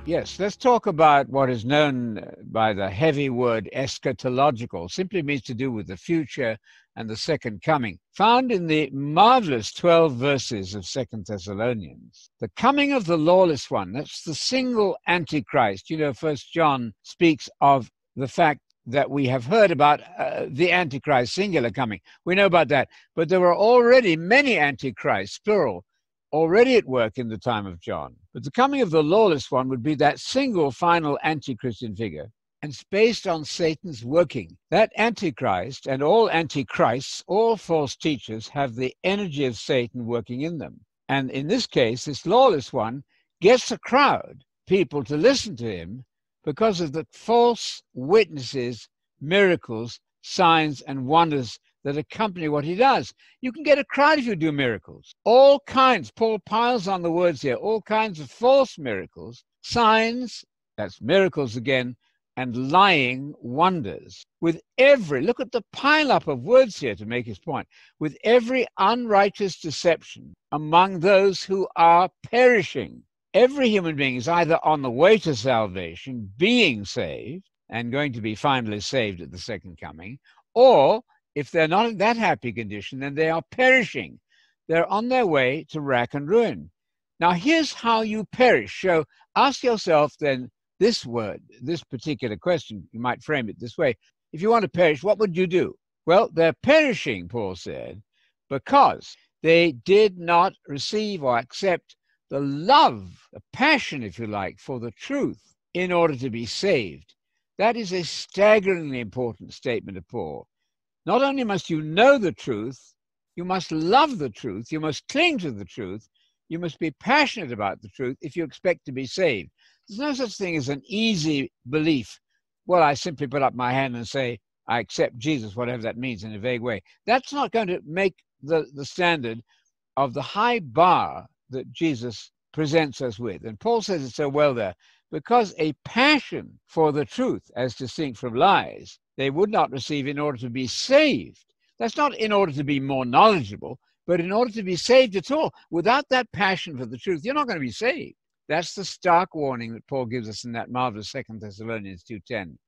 Yes, let's talk about what is known by the heavy word eschatological. Simply means to do with the future and the second coming. Found in the marvelous 12 verses of 2 Thessalonians. The coming of the lawless one, that's the single Antichrist. You know, First John speaks of the fact that we have heard about the Antichrist, singular, coming. We know about that. But there were already many Antichrists, plural, already at work in the time of John. But the coming of the lawless one would be that single final anti-Christian figure. And it's based on Satan's working. That Antichrist and all Antichrists, all false teachers, have the energy of Satan working in them. And in this case, this lawless one gets a crowd, people, to listen to him because of the false witnesses, miracles, signs, and wonders that accompany what he does. You can get a crowd if you do miracles. All kinds, Paul piles on the words here, all kinds of false miracles, signs, that's miracles again, and lying wonders. With every, look at the pile up of words here to make his point, with every unrighteous deception among those who are perishing. Every human being is either on the way to salvation, being saved, and going to be finally saved at the second coming, or if they're not in that happy condition, then they are perishing. They're on their way to rack and ruin. Now, here's how you perish. So ask yourself then this word, this particular question. You might frame it this way. If you want to perish, what would you do? Well, they're perishing, Paul said, because they did not receive or accept the love, the passion, if you like, for the truth in order to be saved. That is a staggeringly important statement of Paul. Not only must you know the truth, you must love the truth, you must cling to the truth, you must be passionate about the truth if you expect to be saved. There's no such thing as an easy belief. Well, I simply put up my hand and say, I accept Jesus, whatever that means in a vague way. That's not going to make the standard of the high bar that Jesus presents us with. And Paul says it so well there, because a passion for the truth, as distinct from lies, they would not receive in order to be saved. That's not in order to be more knowledgeable, but in order to be saved at all. Without that passion for the truth, you're not going to be saved. That's the stark warning that Paul gives us in that marvelous 2 Thessalonians 2:10.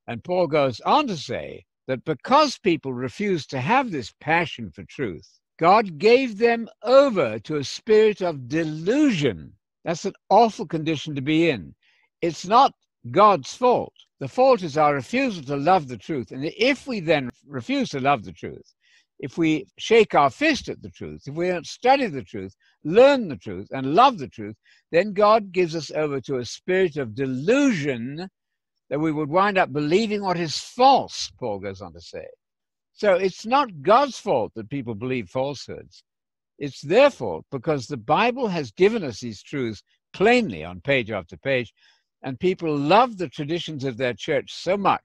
And Paul goes on to say that because people refuse to have this passion for truth, God gave them over to a spirit of delusion. That's an awful condition to be in. It's not God's fault. The fault is our refusal to love the truth. And if we then refuse to love the truth, if we shake our fist at the truth, if we don't study the truth, learn the truth, and love the truth, then God gives us over to a spirit of delusion that we would wind up believing what is false, Paul goes on to say. So it's not God's fault that people believe falsehoods. It's their fault because the Bible has given us these truths plainly on page after page, and people love the traditions of their church so much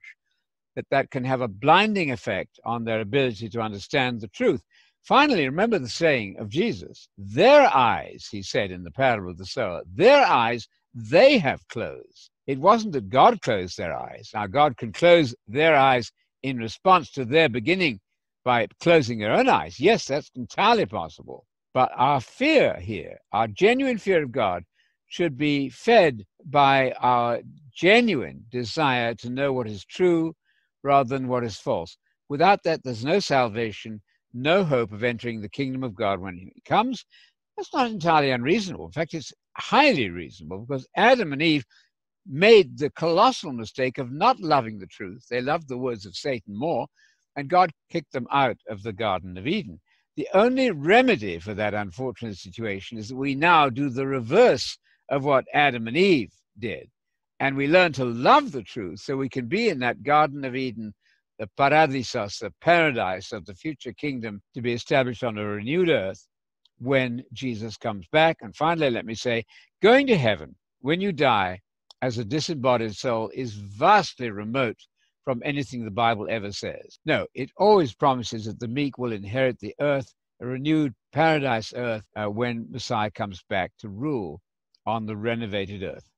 that that can have a blinding effect on their ability to understand the truth. Finally, remember the saying of Jesus, their eyes, he said in the parable of the sower, their eyes they have closed. It wasn't that God closed their eyes. Now, God can close their eyes in response to their beginning by closing their own eyes. Yes, that's entirely possible. But our fear here, our genuine fear of God, should be fed by our genuine desire to know what is true rather than what is false. Without that, there's no salvation, no hope of entering the kingdom of God when he comes. That's not entirely unreasonable. In fact, it's highly reasonable because Adam and Eve made the colossal mistake of not loving the truth. They loved the words of Satan more, and God kicked them out of the Garden of Eden. The only remedy for that unfortunate situation is that we now do the reverse of what Adam and Eve did. And we learn to love the truth so we can be in that Garden of Eden, the paradisos, the paradise of the future kingdom to be established on a renewed earth when Jesus comes back. And finally, let me say, going to heaven when you die as a disembodied soul is vastly remote from anything the Bible ever says. No, it always promises that the meek will inherit the earth, a renewed paradise earth, when Messiah comes back to rule on the renovated earth.